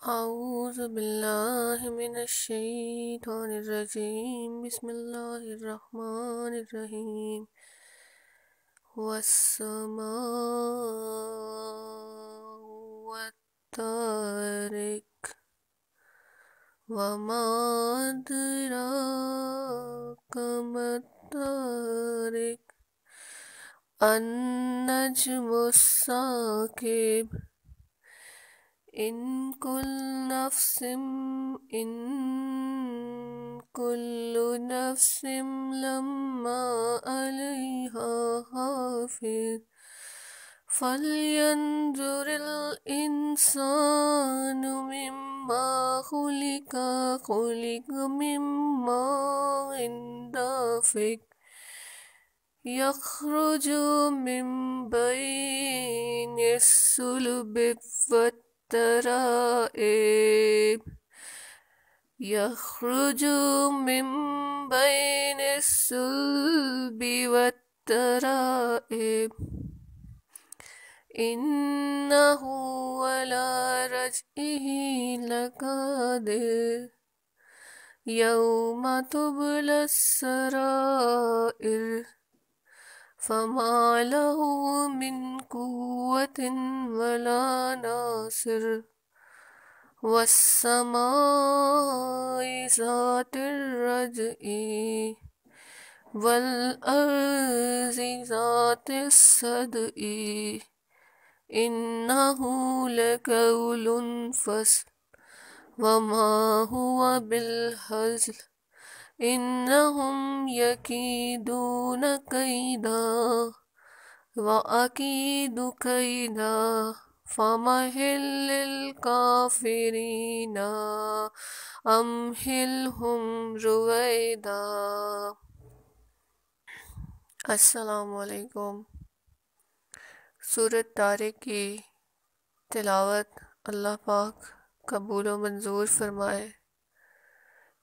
أعوذ بالله من الشيطان الرجيم بسم الله الرحمن الرحيم والسماء والطارق وما أدراك ما الطارق النجم الثاقب إن كل نفس لما عليها حافظ فلينظر الإنسان مما خلق من ماء دافق يخرج من بين الصلب والترائب إنه على رجعه لقادر يوم تبلى السرائر فما له من قوة ولا ناصر والسماء ذات الرجع والأرض ذات الصدع إنه لقول فصل وما هو بالهزل إنهم يكيدون كيدا وأكيد كيدا فمهل الكافرين أمهلهم رويدا۔ السلام علیکم۔ سورۃ طارق کی تلاوت اللہ پاک قبول و منظور فرمائے۔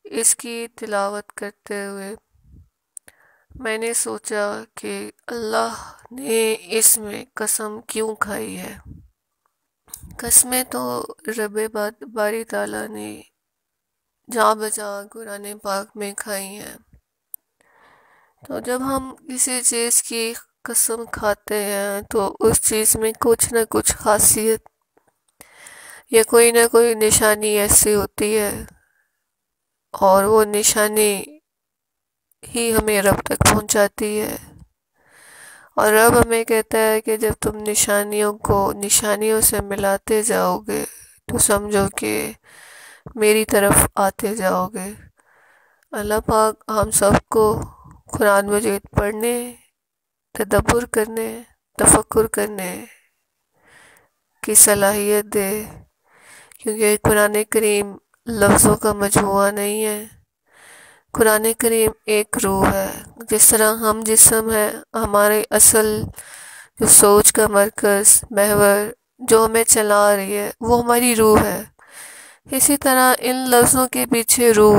اس کی تلاوت کرتے ہوئے میں نے سوچا کہ اللہ نے اس میں قسم کیوں کھائی ہے۔ قسمیں تو رب باری تعالیٰ نے جا بجا قرآن پاک میں کھائی ہیں، تو جب ہم کسی چیز کی قسم کھاتے ہیں تو اس چیز میں کچھ نہ کچھ خاصیت یا کوئی نہ کوئی نشانی ایسی ہوتی ہے، اور وہ نشانی ہی ہمیں رب تک پہنچاتی ہے، اور رب ہمیں کہتا ہے کہ جب تم نشانیوں سے ملاتے جاؤ گے تو سمجھو کہ میری طرف آتے جاؤ گے۔ اللہ پاک ہم سب کو قرآن مجید پڑھنے، تدبر کرنے، تفکر کرنے کی صلاحیت دے، کیونکہ قرآن کریم لفظوں کا مجموعہ نہیں ہے۔ قرآن کریم ایک روح ہے۔ جس طرح ہم جسم ہے، ہمارے اصل جو سوچ کا مرکز، محور جو ہمیں چلا رہی ہے، وہ ہماری روح ہے۔ اسی طرح ان لفظوں کے پیچھے روح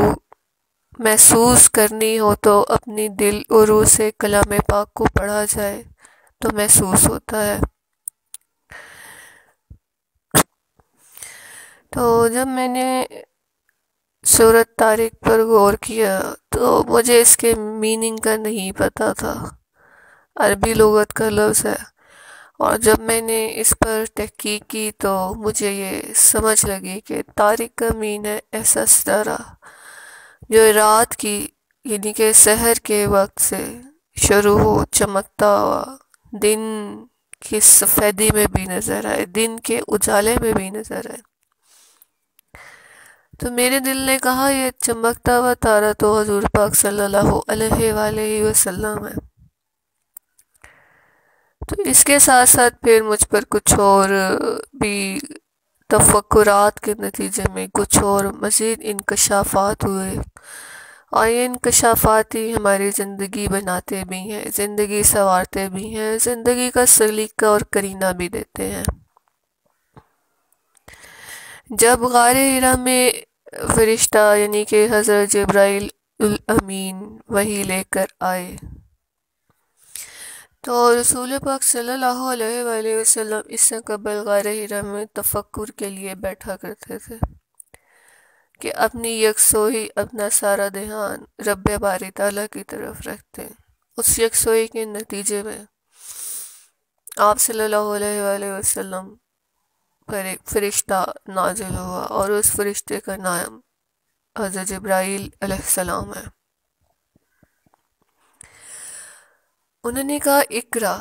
محسوس کرنی ہو تو اپنی دل اور روح سے کلام پاک کو پڑھا جائے تو محسوس ہوتا ہے۔ تو جب میں نے سورۃ طارق پر غور کیا تو مجھے اس کے میننگ کا نہیں پتہ تھا۔ عربی لغت کا لفظ ہے، اور جب میں نے اس پر تحقیق کی تو مجھے یہ سمجھ لگی کہ طارق کا مین ہے ایسا ستارہ جو رات کی یعنی کہ سحر کے وقت سے شروع ہو، چمکتا ہوا دن کی سفیدی میں بھی نظر آئے، دن کے اجالے میں بھی نظر آئے۔ تو میرے دل نے کہا یہ چمکتا ہوا تارا تو حضور پاک صلی اللہ علیہ وآلہ وسلم ہے۔ تو اس کے ساتھ ساتھ پھر مجھ پر کچھ اور بھی تفکرات کے نتیجے میں کچھ اور مزید انکشافات ہوئے، اور یہ انکشافات ہی ہماری زندگی بناتے بھی ہیں، زندگی سنوارتے بھی ہیں، زندگی کا سلیقہ اور کرینہ بھی دیتے ہیں۔ جب غار حرا میں فرشتہ یعنی کہ حضرت جبرائیل الامین وحی لے کر آئے تو رسول پاک صلی اللہ علیہ وآلہ وسلم اس سے قبل غار ہرا میں تفکر کے لیے بیٹھا کرتے تھے کہ اپنی یکسوئی، اپنا سارا دھیان رب باری تعالیٰ کی طرف رکھتے ہیں۔ اس یکسوئی کے نتیجے میں آپ صلی اللہ علیہ وآلہ وسلم پر ایک فرشتہ نازل ہوا، اور اس فرشتے کا نام حضرت جبرائیل علیہ السلام ہے۔ انہوں نے کہا اقرا،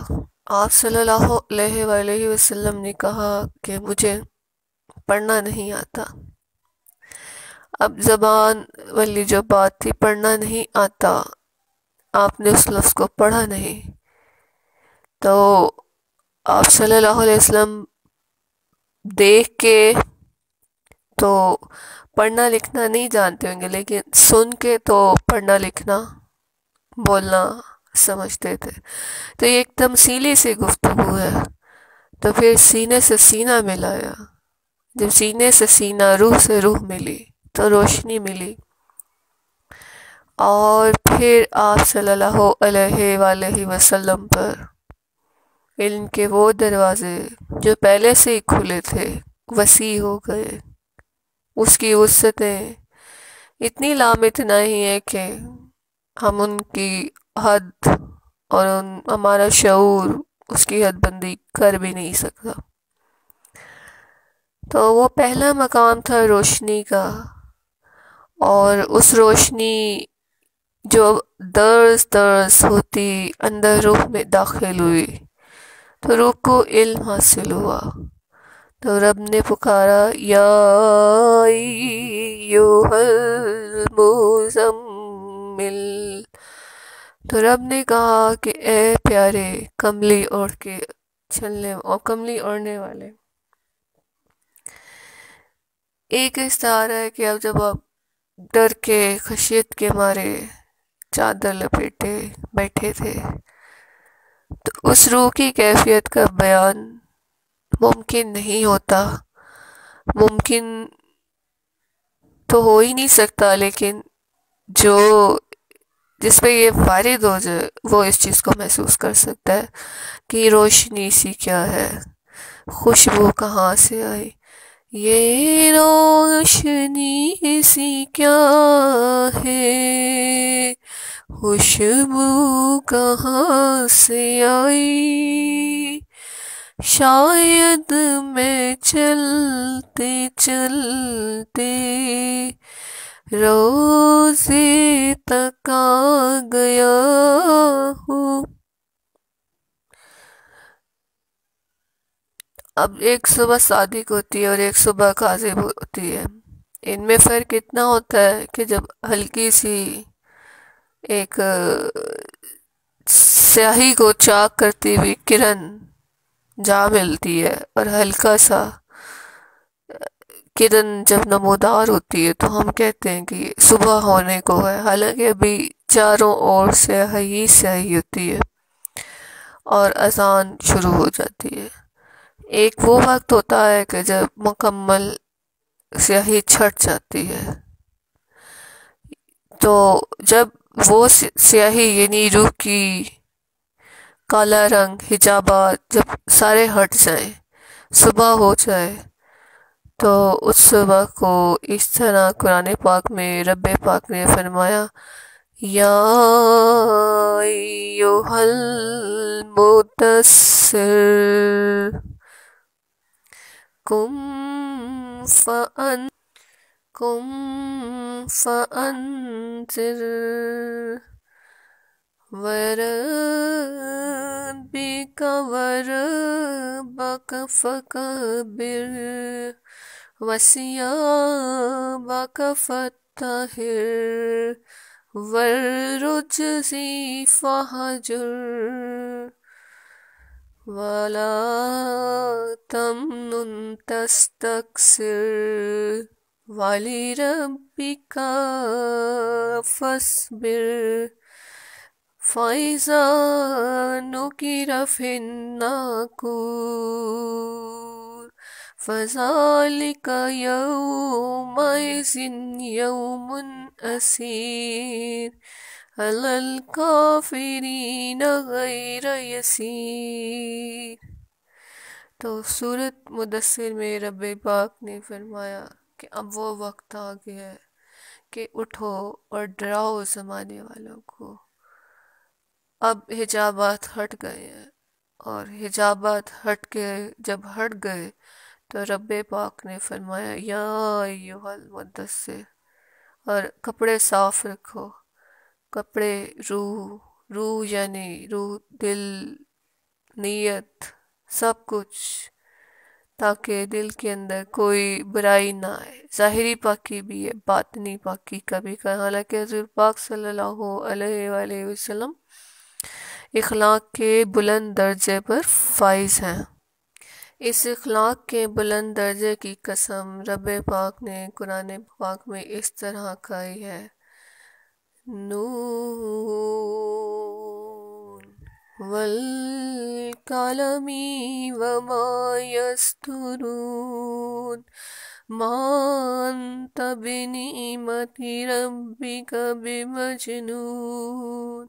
آپ صلی اللہ علیہ وآلہ وسلم نے کہا کہ مجھے پڑھنا نہیں آتا۔ اب زبان والی جو بات تھی، پڑھنا نہیں آتا، آپ نے اس لفظ کو پڑھا نہیں، تو آپ صلی اللہ علیہ وسلم دیکھ کے تو پڑھنا لکھنا نہیں جانتے ہوں گے، لیکن سن کے تو پڑھنا لکھنا بولنا سمجھتے تھے۔ تو یہ ایک تمثیلی سی گفتگو ہے، تو پھر سینے سے سینہ ملایا، جب سینے سے سینہ، روح سے روح ملی تو روشنی ملی، اور پھر آپ صلی اللہ علیہ وآلہ وسلم پر علم کے وہ دروازے جو پہلے سے ہی کھلے تھے وسیع ہو گئے۔ اس کی وسعتیں اتنی لامتناہی ہیں کہ ہم ان کی حد اور ہمارا شعور اس کی حد بندی کر بھی نہیں سکتا۔ تو وہ پہلا مقام تھا روشنی کا، اور اس روشنی جو درس درس ہوتی اندر روح میں داخل ہوئی تو روح کو علم حاصل ہوا، تو رب نے پکارا یا ایھا المزمل، تو رب نے کہا کہ اے پیارے کملی اوڑھ کے چلنے اور کملی اوڑھنے والے۔ ایک استعارہ ہے کہ اب جب آپ ڈر کے خشیت کے مارے چادر لپیٹے بیٹھے تھے، تو اس روح کی کیفیت کا بیان ممکن نہیں ہوتا، ممکن تو ہو ہی نہیں سکتا، لیکن جو جس پہ یہ وارد ہو جائے وہ اس چیز کو محسوس کر سکتا ہے کہ روشنی سی کیا ہے، خوشبو کہاں سے آئی، یہ روشنی سی کیا ہے، خوشبو کہاں سے آئی، شاید میں چلتے چلتے روضے تک آ گیا ہوں۔ اب ایک صبح صادق ہوتی ہے اور ایک صبح کاذب ہوتی ہے، ان میں فرق اتنا ہوتا ہے کہ جب ہلکی سی ایک سیاہی کو چاک کرتی ہوئی کرن جا ملتی ہے، اور ہلکا سا کرن جب نمودار ہوتی ہے تو ہم کہتے ہیں کہ صبح ہونے کو ہے، حالانکہ ابھی چاروں اور سیاہی سیاہی ہوتی ہے اور اذان شروع ہو جاتی ہے۔ ایک وہ وقت ہوتا ہے کہ جب مکمل سیاہی چھٹ جاتی ہے، تو جب وہ سیاہی یعنی روح کی کالا رنگ حجابات جب سارے ہٹ جائیں، صبح ہو جائے، تو اس صبح کو اس طرح قرآن پاک میں رب پاک نے فرمایا یا ایھا المدثر قم فانذر وربک فکبر وثیابک فطہر والرجز فہجر ولا تمنن تستکثر ولربک فاصبر فَإِذَا نُقِرَ فِي النَّاقُورِ فَذَلِكَ يَوْمَئِذٍ يَوْمٌ عَسِيرٌ علی الکافرین غیر یسیر۔ تو سورۃ مدثر میں رب پاک نے فرمایا کہ اب وہ وقت آ گیا ہے کہ اٹھو اور ڈراؤ زمانے والوں کو۔ اب حجابات ہٹ گئے ہیں، اور حجابات جب ہٹ گئے تو رب پاک نے فرمایا یا ایھا المدثر، اور کپڑے صاف رکھو۔ کپڑے روح یعنی روح، دل، نیت، سب کچھ، تاکہ دل کے اندر کوئی برائی نہ آئے۔ ظاہری پاکی بھی ہے، باطنی پاکی کا بھی کہا، حالانکہ حضور پاک صلی اللہ علیہ وآلہ وسلم اخلاق کے بلند درجے پر فائز ہیں۔ اس اخلاق کے بلند درجے کی قسم رب پاک نے قرآن پاک میں اس طرح کھائی ہے، نون والقلم وما یسطرون ما انت بنعمت ربک بمجنون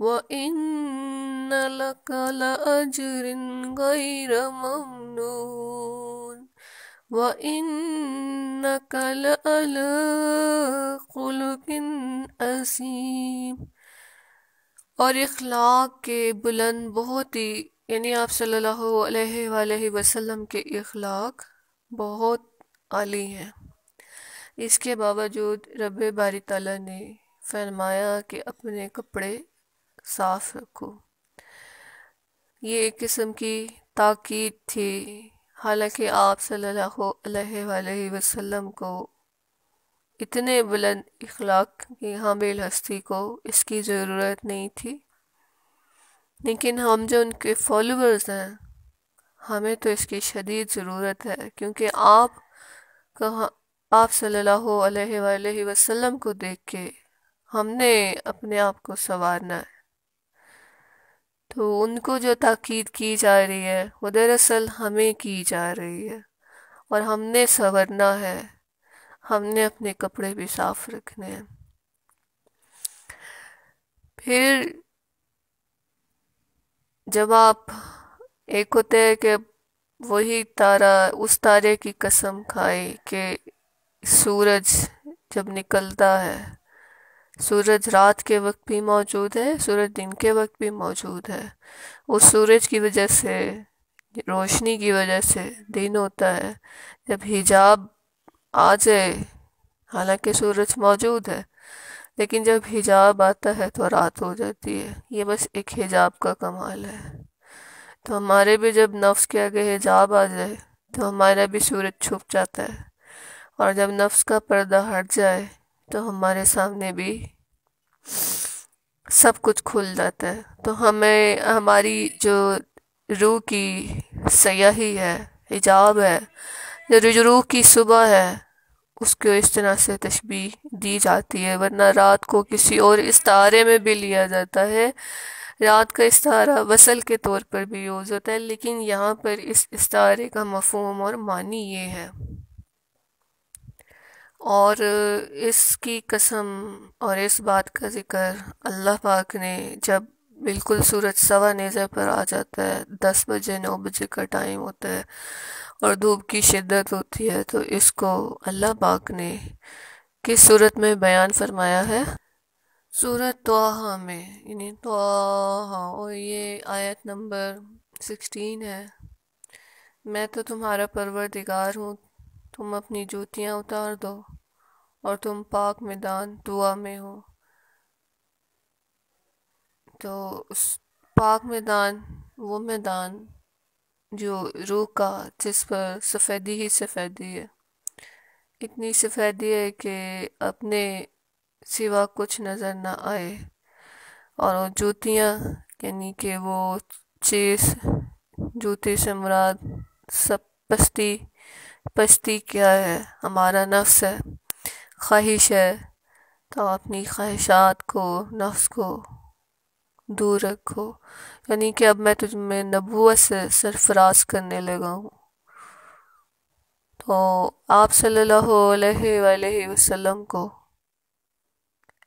وَإِنَّ لَكَ لَأَجْرٍ غَيْرَ مَمْنُونٍ وَإِنَّكَ لَعَلَىٰ خُلُقٍ عَظِيمٍ۔ اور اخلاق کے بلند بہت ہی، یعنی آپ صلی اللہ علیہ وآلہ وسلم کے اخلاق بہت عالی ہیں۔ اس کے باوجود رب باری تعالیٰ نے فرمایا کہ اپنے کپڑے صاف رکھو۔ یہ ایک قسم کی تاکید تھی، حالانکہ آپ صلی اللہ علیہ وآلہ وسلم کو اتنے بلند اخلاق کی حامل ہستی کو اس کی ضرورت نہیں تھی، لیکن ہم جو ان کے فالوورز ہیں ہمیں تو اس کی شدید ضرورت ہے، کیونکہ آپ صلی اللہ علیہ وآلہ وسلم کو دیکھ کے ہم نے اپنے آپ کو سنوارنا ہے۔ تو ان کو جو تاکید کی جا رہی ہے وہ دراصل ہمیں کی جا رہی ہے، اور ہم نے سنورنا ہے، ہم نے اپنے کپڑے بھی صاف رکھنے ہیں۔ پھر جب آپ ایک ہوتے ہے کہ وہی تارا، اس تارے کی قسم کھائے کہ سورج جب نکلتا ہے، سورج رات کے وقت بھی موجود ہے، سورج دن کے وقت بھی موجود ہے، اس سورج کی وجہ سے، روشنی کی وجہ سے دن ہوتا ہے۔ جب حجاب آ جائے، حالانکہ سورج موجود ہے، لیکن جب حجاب آتا ہے تو رات ہو جاتی ہے۔ یہ بس ایک حجاب کا کمال ہے۔ تو ہمارے بھی جب نفس کے آگے حجاب آ جائے تو ہمارا بھی سورج چھپ جاتا ہے، اور جب نفس کا پردہ ہٹ جائے تو ہمارے سامنے بھی سب کچھ کھل جاتا ہے۔ تو ہمیں ہماری جو روح کی سیاحی ہے، حجاب ہے، جو روح کی صبح ہے، اس کو اس طرح سے تشبیہ دی جاتی ہے، ورنہ رات کو کسی اور استعارے میں بھی لیا جاتا ہے۔ رات کا استعارہ وصل کے طور پر بھی یوز ہوتا ہے، لیکن یہاں پر اس استعارے کا مفہوم اور معنی یہ ہے۔ اور اس کی قسم اور اس بات کا ذکر اللہ پاک نے جب بالکل سورج سوا نیزے پر آ جاتا ہے، 10 بجے 9 بجے کا ٹائم ہوتا ہے اور دھوپ کی شدت ہوتی ہے، تو اس کو اللہ پاک نے کس صورت میں بیان فرمایا ہے؟ سورۃ طٰہٰ میں، یعنی طٰہٰ، اور یہ آیت نمبر 16 ہے۔ میں تو تمہارا پروردگار ہوں، تم اپنی جوتیاں اتار دو اور تم پاک میدان طوا میں ہو۔ تو اس پاک میدان، وہ میدان جو روح کا، جس پر سفیدی ہی سفیدی ہے، اتنی سفیدی ہے کہ اپنے سوا کچھ نظر نہ آئے، اور وہ جوتیاں، یعنی کہ وہ چیز، جوتی سے مراد سب پستی کیا ہے؟ ہمارا نفس ہے، خواہش ہے۔ تو اپنی خواہشات کو، نفس کو دور رکھو، یعنی کہ اب میں تجھ میں نبوت سے سرفراز کرنے لگا ہوں۔ تو آپ صلی اللہ علیہ وآلہ وسلم کو